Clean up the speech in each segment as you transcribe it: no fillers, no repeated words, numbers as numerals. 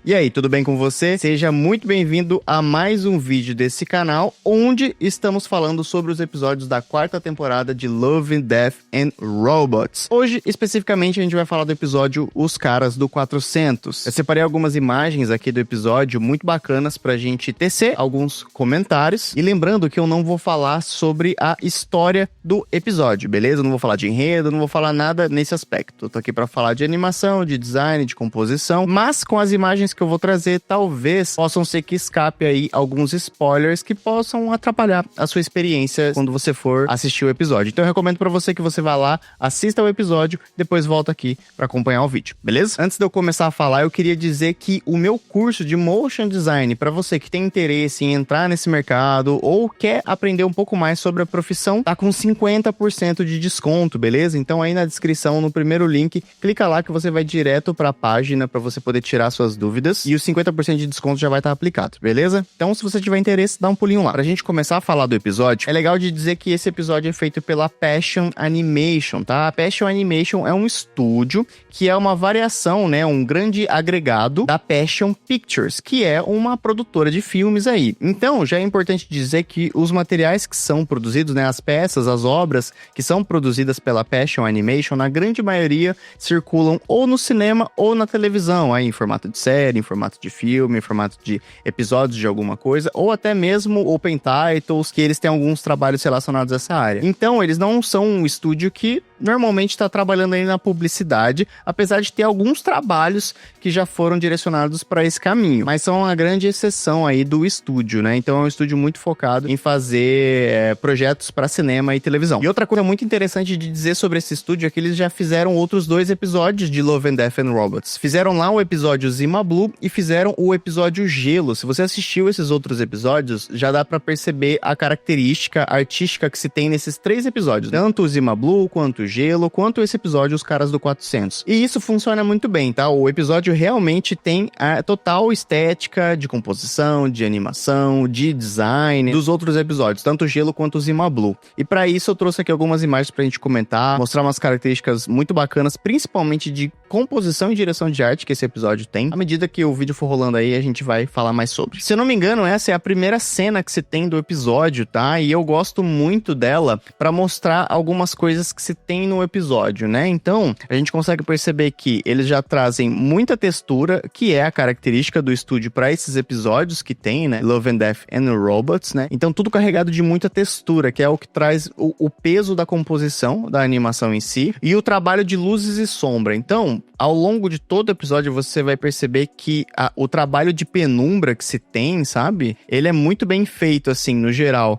E aí, tudo bem com você? Seja muito bem-vindo a mais um vídeo desse canal, onde estamos falando sobre os episódios da 4ª temporada de Love, Death and Robots. Hoje, especificamente, a gente vai falar do episódio Os Caras do 400. Eu separei algumas imagens aqui do episódio muito bacanas pra gente tecer alguns comentários. E lembrando que eu não vou falar sobre a história do episódio, beleza? Eu não vou falar de enredo, não vou falar nada nesse aspecto. Eu tô aqui pra falar de animação, de design, de composição, mas com as imagens que eu vou trazer, talvez possam ser que escape aí alguns spoilers que possam atrapalhar a sua experiência quando você for assistir o episódio. Então eu recomendo pra você que você vá lá, assista o episódio, depois volta aqui pra acompanhar o vídeo, beleza? Antes de eu começar a falar, eu queria dizer que o meu curso de Motion Design, pra você que tem interesse em entrar nesse mercado ou quer aprender um pouco mais sobre a profissão, tá com 50% de desconto, beleza? Então aí na descrição, no primeiro link, clica lá que você vai direto pra página pra você poder tirar suas dúvidas e os 50% de desconto já vai estar aplicado, beleza? Então se você tiver interesse, dá um pulinho lá. Pra gente começar a falar do episódio, é legal de dizer que esse episódio é feito pela Passion Animation, tá? A Passion Animation é um estúdio que é uma variação, né? Um grande agregado da Passion Pictures, que é uma produtora de filmes aí. Então já é importante dizer que os materiais que são produzidos, né? As peças, as obras que são produzidas pela Passion Animation, na grande maioria circulam ou no cinema ou na televisão, aí em formato de série, em formato de filme, em formato de episódios de alguma coisa, ou até mesmo open titles, que eles têm alguns trabalhos relacionados a essa área. Então, eles não são um estúdio que normalmente está trabalhando aí na publicidade, apesar de ter alguns trabalhos que já foram direcionados para esse caminho, mas são uma grande exceção aí do estúdio, né? Então é um estúdio muito focado em fazer projetos para cinema e televisão. E outra coisa muito interessante de dizer sobre esse estúdio é que eles já fizeram outros 2 episódios de Love and Death and Robots. Fizeram lá o episódio Zima Blue e fizeram o episódio Gelo. Se você assistiu esses outros episódios, já dá para perceber a característica artística que se tem nesses 3 episódios, tanto o Zima Blue quanto o Gelo, quanto esse episódio Os Caras do 400. E isso funciona muito bem, tá? O episódio realmente tem a total estética de composição, de animação, de design dos outros episódios, tanto o Gelo quanto o Zima Blue. E pra isso eu trouxe aqui algumas imagens pra gente comentar, mostrar umas características muito bacanas, principalmente de composição e direção de arte que esse episódio tem. À medida que o vídeo for rolando aí, a gente vai falar mais sobre. Se eu não me engano, essa é a primeira cena que se tem do episódio, tá? E eu gosto muito dela pra mostrar algumas coisas que se tem no episódio, né? Então, a gente consegue perceber que eles já trazem muita textura, que é a característica do estúdio para esses episódios que tem, né? Love and Death and Robots, né? Então, tudo carregado de muita textura, que é o que traz o peso da composição, da animação em si, e o trabalho de luzes e sombra. Então, ao longo de todo o episódio, você vai perceber que o trabalho de penumbra que se tem, sabe? Ele é muito bem feito, assim, no geral.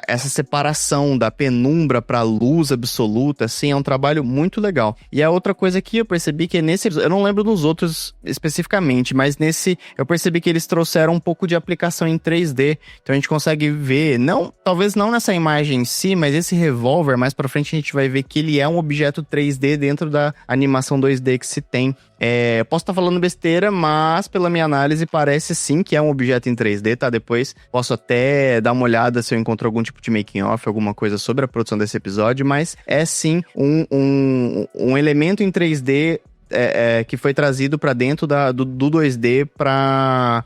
Essa separação da penumbra pra luz absoluta, assim, é um trabalho muito legal. E a outra coisa que eu percebi que nesse episódio, eu não lembro nos outros especificamente, mas nesse eu percebi que eles trouxeram um pouco de aplicação em 3D. Então a gente consegue ver, talvez não nessa imagem em si, mas esse revólver, mais pra frente a gente vai ver que ele é um objeto 3D dentro da animação 2D que se tem. Eu posso estar falando besteira, mas pela minha análise parece sim que é um objeto em 3D, tá? Depois posso até dar uma olhada se eu encontro algum tipo de making off, alguma coisa sobre a produção desse episódio, mas é sim um elemento em 3D que foi trazido para dentro do 2D para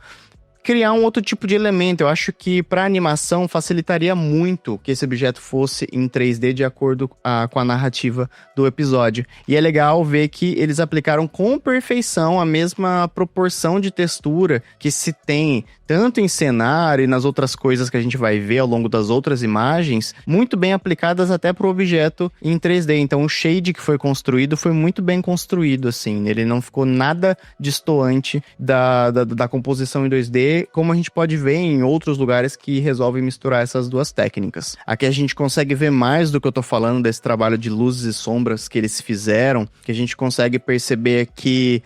criar um outro tipo de elemento. Eu acho que para animação facilitaria muito que esse objeto fosse em 3D de acordo com a narrativa do episódio. E é legal ver que eles aplicaram com perfeição a mesma proporção de textura que se tem tanto em cenário e nas outras coisas que a gente vai ver ao longo das outras imagens, muito bem aplicadas até para o objeto em 3D. Então o shade que foi construído foi muito bem construído, assim. Ele não ficou nada destoante da composição em 2D, como a gente pode ver em outros lugares que resolvem misturar essas duas técnicas. Aqui a gente consegue ver mais do que eu tô falando desse trabalho de luzes e sombras que eles fizeram, que a gente consegue perceber que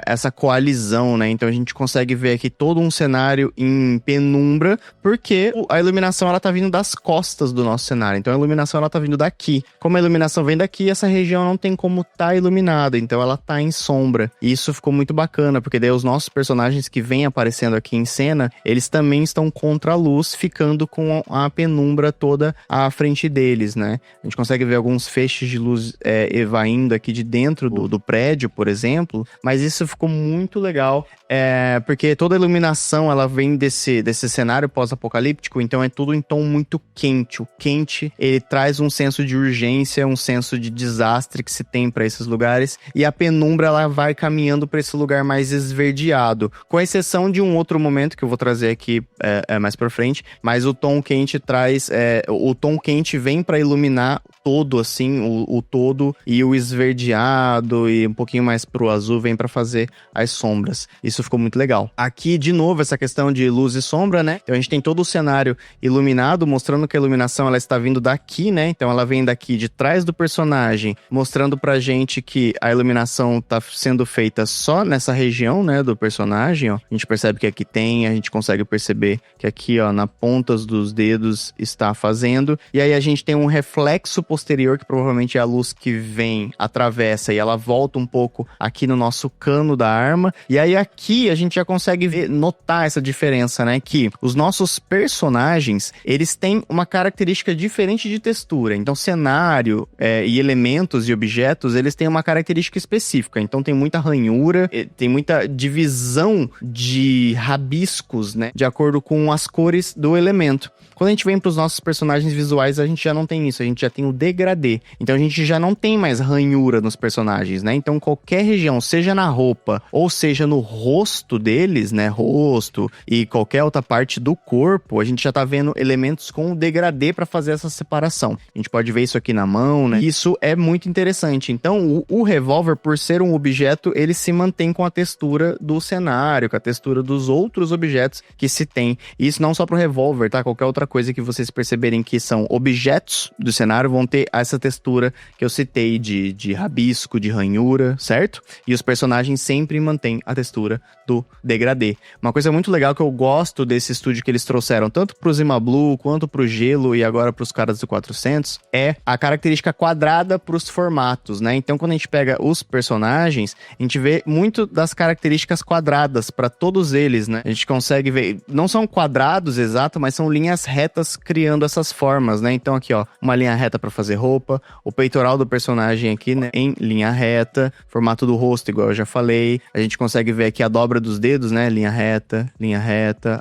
essa coalizão, né? Então a gente consegue ver aqui todo um cenário em penumbra, porque a iluminação ela tá vindo das costas do nosso cenário. Então a iluminação ela tá vindo daqui. Como a iluminação vem daqui, essa região não tem como tá iluminada, então ela tá em sombra. E isso ficou muito bacana, porque daí os nossos personagens que vêm aparecendo aqui em cena, eles também estão contra a luz, ficando com a penumbra toda à frente deles, né? A gente consegue ver alguns feixes de luz evaindo aqui de dentro do prédio, por exemplo, mas isso ficou muito legal, porque toda a iluminação, ela vem desse cenário pós-apocalíptico, então é tudo em tom muito quente. O quente, ele traz um senso de urgência, um senso de desastre que se tem para esses lugares, e a penumbra, ela vai caminhando para esse lugar mais esverdeado, com exceção de um outro momento que eu vou trazer aqui mais pra frente, mas o tom quente traz, o tom quente vem para iluminar todo, assim, o todo, e o esverdeado e um pouquinho mais pro azul vem para fazer as sombras. Isso ficou muito legal. Aqui, de novo, essa questão de luz e sombra, né? Então a gente tem todo o cenário iluminado, mostrando que a iluminação, ela está vindo daqui, né? Então ela vem daqui de trás do personagem, mostrando pra gente que a iluminação tá sendo feita só nessa região, né, do personagem, ó. A gente percebe que aqui tem, a gente consegue perceber que aqui, ó, na pontas dos dedos está fazendo. E aí a gente tem um reflexo posterior, que provavelmente é a luz que vem, atravessa e ela volta um pouco aqui no nosso cano da arma. E aí aqui a gente já consegue notar essa diferença, né? Que os nossos personagens, eles têm uma característica diferente de textura. Então cenário e elementos e objetos, eles têm uma característica específica. Então tem muita ranhura, tem muita divisão de rabiscos, né? De acordo com as cores do elemento. Quando a gente vem para os nossos personagens visuais, a gente já não tem isso, a gente já tem o degradê. Então a gente já não tem mais ranhura nos personagens, né? Então qualquer região, seja na roupa ou seja no rosto deles, né? Rosto e qualquer outra parte do corpo, a gente já tá vendo elementos com o degradê para fazer essa separação. A gente pode ver isso aqui na mão, né? Isso é muito interessante. Então o revólver, por ser um objeto, ele se mantém com a textura do cenário, com a textura dos outros objetos que se tem. E isso não só pro revólver, tá? Qualquer outra coisa que vocês perceberem que são objetos do cenário vão ter essa textura que eu citei de rabisco, de ranhura, certo? E os personagens sempre mantêm a textura do degradê. Uma coisa muito legal que eu gosto desse estúdio que eles trouxeram, tanto pro Zima Blue, quanto pro Gelo e agora pros caras do 400, é a característica quadrada pros formatos, né? Então, quando a gente pega os personagens, a gente vê muito das características quadradas para todos eles, né? A gente consegue ver, não são quadrados exato, mas são linhas retas criando essas formas, né? Então aqui, ó, uma linha reta para fazer roupa, o peitoral do personagem aqui, né, em linha reta, formato do rosto, igual eu já falei. A gente consegue ver aqui a dobra dos dedos, né, linha reta,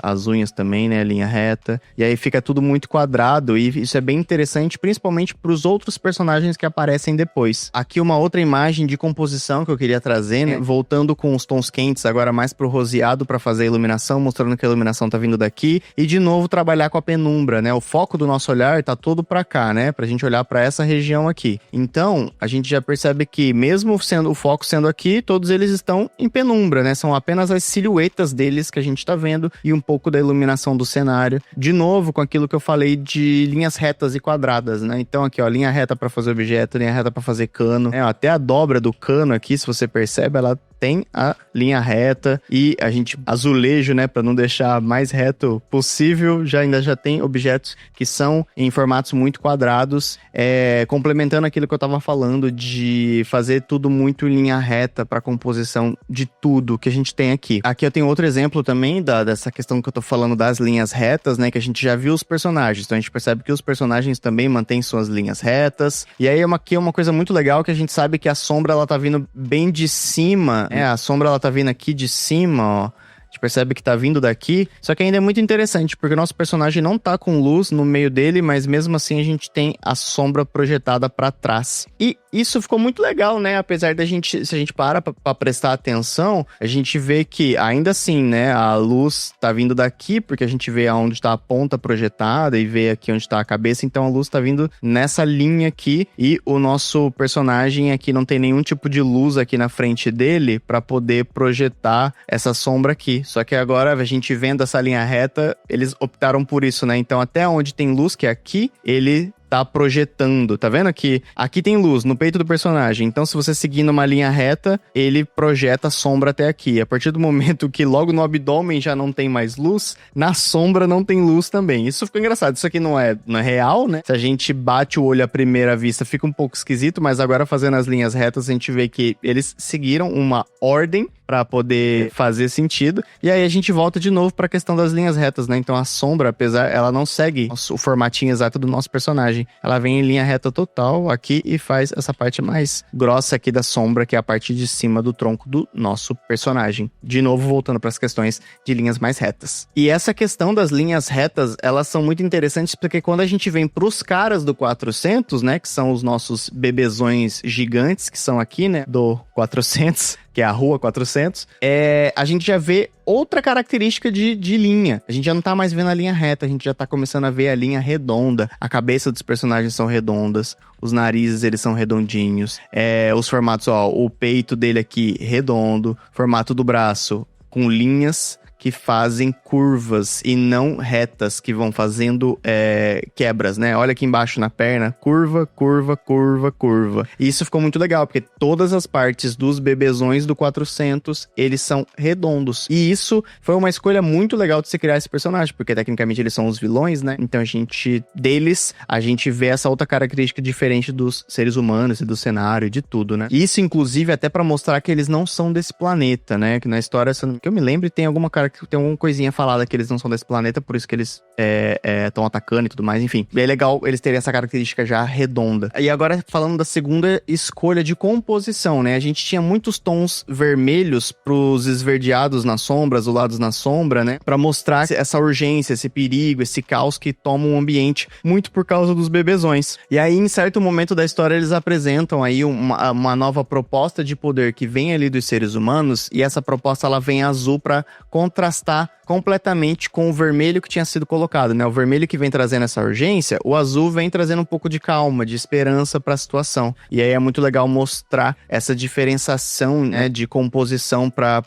as unhas também, né, linha reta. E aí fica tudo muito quadrado e isso é bem interessante, principalmente para os outros personagens que aparecem depois. Aqui uma outra imagem de composição que eu queria trazer, né, voltando com os tons quentes agora mais pro roseado para fazer a iluminação, mostrando que a iluminação tá vindo daqui e de novo trabalhar com a penumbra, né? O foco do nosso olhar tá todo pra cá, né? Pra gente olhar pra essa região aqui. Então, a gente já percebe que mesmo sendo o foco sendo aqui, todos eles estão em penumbra, né? São apenas as silhuetas deles que a gente tá vendo e um pouco da iluminação do cenário. De novo, com aquilo que eu falei de linhas retas e quadradas, né? Então aqui, ó, linha reta pra fazer objeto, linha reta pra fazer cano. Até a dobra do cano aqui, se você percebe, ela tem a linha reta e a gente azulejo, né, para não deixar mais reto possível, ainda já tem objetos que são em formatos muito quadrados, complementando aquilo que eu tava falando de fazer tudo muito em linha reta para composição de tudo que a gente tem aqui. Aqui eu tenho outro exemplo também dessa questão que eu tô falando das linhas retas, né, que a gente já viu os personagens, então a gente percebe que os personagens também mantêm suas linhas retas, e aí aqui é uma coisa muito legal que a gente sabe que a sombra ela tá vindo bem de cima, a sombra ela tá vindo aqui de cima, ó. A gente percebe que tá vindo daqui, só que ainda é muito interessante, porque o nosso personagem não tá com luz no meio dele, mas mesmo assim a gente tem a sombra projetada pra trás. E isso ficou muito legal, né? Apesar da gente, se a gente para pra prestar atenção, a gente vê que ainda assim, né, a luz tá vindo daqui, porque a gente vê aonde tá a ponta projetada e vê aqui onde tá a cabeça, então a luz tá vindo nessa linha aqui e o nosso personagem aqui não tem nenhum tipo de luz aqui na frente dele pra poder projetar essa sombra aqui. Só que agora, a gente vendo essa linha reta, eles optaram por isso, né? Então, até onde tem luz, que é aqui, ele tá projetando, tá vendo aqui? Aqui tem luz no peito do personagem, então se você seguir numa linha reta, ele projeta a sombra até aqui. A partir do momento que logo no abdômen já não tem mais luz, na sombra não tem luz também. Isso ficou engraçado, isso aqui não é real, né? Se a gente bate o olho à primeira vista, fica um pouco esquisito, mas agora fazendo as linhas retas, a gente vê que eles seguiram uma ordem pra poder fazer sentido. E aí a gente volta de novo pra questão das linhas retas, né? Então a sombra, apesar, ela não segue o formatinho exato do nosso personagem. Ela vem em linha reta total aqui e faz essa parte mais grossa aqui da sombra, que é a parte de cima do tronco do nosso personagem. De novo, voltando para as questões de linhas mais retas. E essa questão das linhas retas, elas são muito interessantes porque quando a gente vem pros caras do 400, né, que são os nossos bebezões gigantes, que são aqui, né, do 400, que é a rua 400, a gente já vê outra característica de linha. A gente já não tá mais vendo a linha reta, a gente já tá começando a ver a linha redonda. A cabeça dos personagens são redondas, os narizes, eles são redondinhos. Os formatos, ó, o peito dele aqui redondo, formato do braço com linhas que fazem curvas e não retas, que vão fazendo quebras, né? Olha aqui embaixo na perna, curva, curva, curva, curva. E isso ficou muito legal, porque todas as partes dos bebezões do 400, eles são redondos. E isso foi uma escolha muito legal de se criar esse personagem, porque tecnicamente eles são os vilões, né? Então a gente vê essa outra característica diferente dos seres humanos e do cenário e de tudo, né? Isso, inclusive, até pra mostrar que eles não são desse planeta, né? Que na história, que eu me lembro, tem alguma coisinha falada que eles não são desse planeta, por isso que eles estão atacando e tudo mais, enfim. E é legal eles terem essa característica já redonda. E agora, falando da segunda escolha de composição, né? A gente tinha muitos tons vermelhos pros esverdeados nas sombras, azulados na sombra, né? Pra mostrar essa urgência, esse perigo, esse caos que toma o ambiente, muito por causa dos bebezões. E aí, em certo momento da história, eles apresentam aí uma nova proposta de poder que vem ali dos seres humanos, e essa proposta, ela vem azul pra contrastar completamente com o vermelho que tinha sido colocado, né? O vermelho que vem trazendo essa urgência, o azul vem trazendo um pouco de calma, de esperança para a situação. E aí é muito legal mostrar essa diferenciação, né, de composição para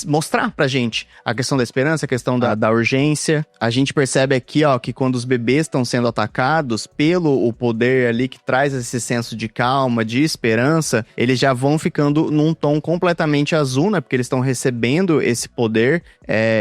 mostrar pra gente a questão da esperança, a questão da urgência. A gente percebe aqui, ó, que quando os bebês estão sendo atacados pelo o poder ali que traz esse senso de calma, de esperança, eles já vão ficando num tom completamente azul, né? Porque eles estão recebendo esse poder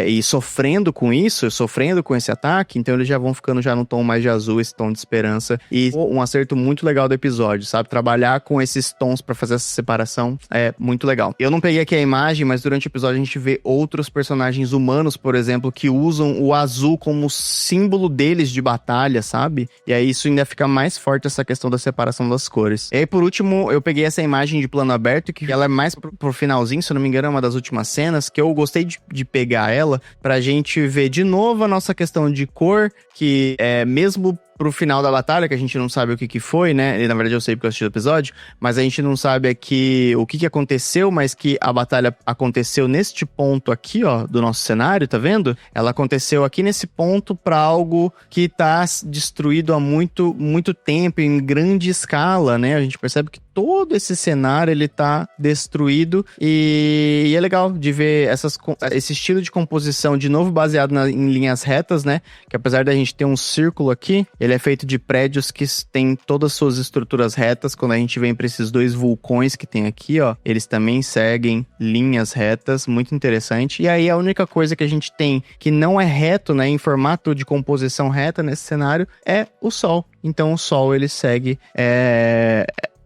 e sofrendo com isso, sofrendo com esse ataque, então eles já vão ficando já no tom mais de azul, esse tom de esperança. E um acerto muito legal do episódio, sabe? Trabalhar com esses tons pra fazer essa separação é muito legal. Eu não peguei aqui a imagem, mas durante o episódio a gente vê outros personagens humanos, por exemplo, que usam o azul como símbolo deles de batalha, sabe? E aí isso ainda fica mais forte, essa questão da separação das cores. E aí, por último, eu peguei essa imagem de plano aberto, que ela é mais pro finalzinho, se eu não me engano, é uma das últimas cenas, que eu gostei de pegar ela pra gente ver de novo a nossa questão de cor, que mesmo pro final da batalha, que a gente não sabe o que foi, né? E, na verdade eu sei porque eu assisti o episódio, mas a gente não sabe aqui o que aconteceu, mas que a batalha aconteceu neste ponto aqui, ó, do nosso cenário, tá vendo? Ela aconteceu aqui nesse ponto pra algo que tá destruído há muito, muito tempo, em grande escala, né? A gente percebe que todo esse cenário, ele tá destruído e é legal de ver esse estilo de composição, de novo baseado em linhas retas, né? Que apesar da gente ter um círculo aqui, ele é feito de prédios que têm todas as suas estruturas retas. Quando a gente vem para esses dois vulcões que tem aqui, ó, eles também seguem linhas retas, muito interessante. E aí a única coisa que a gente tem que não é reto, né, em formato de composição reta nesse cenário, é o Sol. Então o Sol, ele segue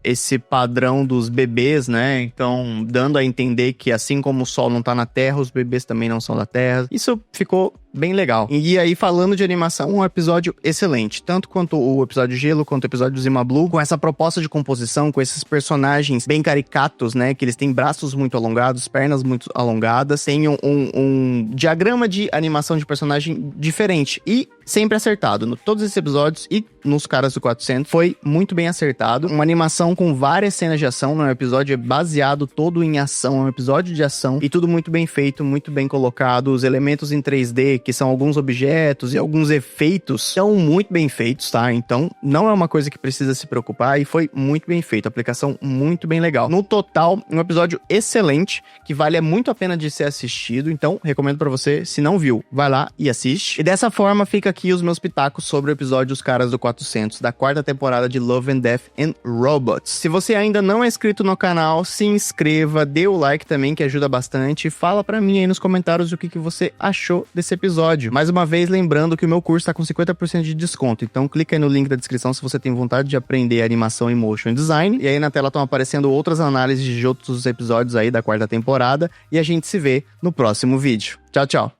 esse padrão dos bebês, né? Então, dando a entender que assim como o Sol não tá na Terra, os bebês também não são da Terra. Isso ficou bem legal. E aí, falando de animação, um episódio excelente. Tanto quanto o episódio Gelo, quanto o episódio Zima Blue, com essa proposta de composição, com esses personagens bem caricatos, né? Que eles têm braços muito alongados, pernas muito alongadas, tem um diagrama de animação de personagem diferente. E sempre acertado. Todos esses episódios e nos caras do 400 foi muito bem acertado. Uma animação com várias cenas de ação. Não é um episódio baseado todo em ação. É um episódio de ação. E tudo muito bem feito, muito bem colocado. Os elementos em 3D, que são alguns objetos e alguns efeitos, são muito bem feitos, tá? Então, não é uma coisa que precisa se preocupar e foi muito bem feito. Aplicação muito bem legal. No total, um episódio excelente, que vale muito a pena de ser assistido. Então, recomendo pra você, se não viu, vai lá e assiste. E dessa forma, fica aqui aqui os meus pitacos sobre o episódio Os Caras do 400, da quarta temporada de Love and Death and Robots. Se você ainda não é inscrito no canal, se inscreva, dê o like também, que ajuda bastante. Fala pra mim aí nos comentários o que você achou desse episódio. Mais uma vez, lembrando que o meu curso tá com 50% de desconto, então clica aí no link da descrição se você tem vontade de aprender animação e motion design. E aí na tela estão aparecendo outras análises de outros episódios aí da quarta temporada, e a gente se vê no próximo vídeo. Tchau, tchau!